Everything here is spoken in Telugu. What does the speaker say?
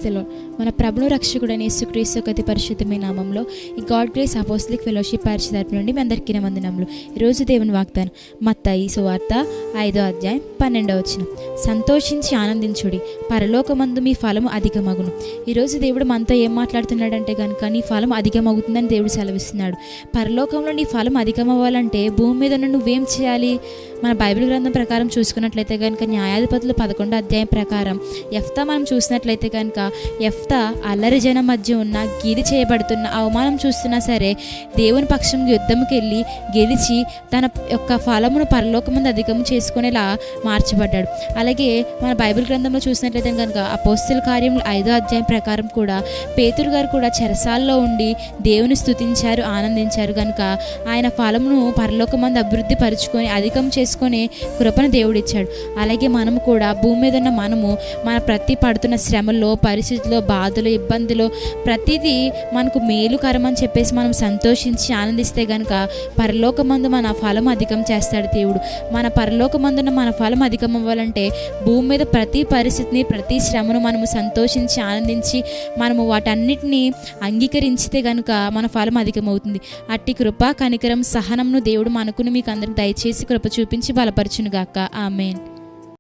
క్రైస్తలో మన ప్రభును రక్షకుడైన యేసుక్రీస్తు అతి పరిశుద్ధమైన నామంలో ఈ గాడ్ గ్రేస్ అపోస్టలిక్ ఫెలోషిప్ పరిషత్ తరపున నుండి మీ అందరికీ వందనములు. ఈరోజు దేవుని వాగ్దానం మత్తయి సువార్త 5వ అధ్యాయం 12వ వచనం. సంతోషించి ఆనందించుడి, పరలోకమందు మీ ఫలము అధికమగును. ఈరోజు దేవుడు మనతో ఏం మాట్లాడుతున్నాడంటే కనుక నీ ఫలం అధికమవుతుందని దేవుడు సెలవిస్తున్నాడు. పరలోకంలో నీ ఫలం అధికమవ్వాలంటే భూమి మీద నువ్వేం చేయాలి? మన బైబిల్ గ్రంథం ప్రకారం చూసుకున్నట్లయితే కనుక న్యాయాధిపతులు 11వ అధ్యాయం ప్రకారం యెఫ్తా మనం చూసినట్లయితే కనుక యెఫ్తా అల్లరి జనం మధ్య ఉన్న గీలి చేయబడుతున్న అవమానం చూస్తున్నా సరే దేవుని పక్షం యుద్ధంకి వెళ్ళి గెలిచి తన యొక్క ఫలమును పరలోకమందు అధికము చేసుకునేలా మార్చబడ్డాడు. అలాగే మన బైబిల్ గ్రంథంలో చూసినట్లయితే కనుక అపోస్తల కార్యములు 5వ అధ్యాయం ప్రకారం కూడా పేతురు గారు కూడా చెరసాల్లో ఉండి దేవుని స్తుతించారు, ఆనందించారు. కనుక ఆయన ఫలమును పరలోకమందు అభివృద్ధి పరుచుకొని అధికం చేసుకునే కృపను దేవుడిచ్చాడు. అలాగే మనము కూడా భూమి మీద ఉన్న మనము మన ప్రతి పడుతున్న శ్రమల్లో, పరిస్థితుల్లో, బాధలు, ఇబ్బందులు ప్రతిదీ మనకు మేలుకరం అని చెప్పేసి మనం సంతోషించి ఆనందిస్తే కనుక పరలోకమందు మన ఫలం అధికం చేస్తాడు దేవుడు. మన పరలోకమందున మన ఫలం అధికం అవ్వాలంటే భూమి మీద ప్రతి పరిస్థితిని, ప్రతి శ్రమను మనము సంతోషించి ఆనందించి మనము వాటన్నిటినీ అంగీకరించితే కనుక మన ఫలం అధికమవుతుంది. అట్టి కృప, కనికరం, సహనంను దేవుడు మనకును మీకు అందరికి దయచేసి కృప చూపించి బలపరచునుగాక. ఆమేన్.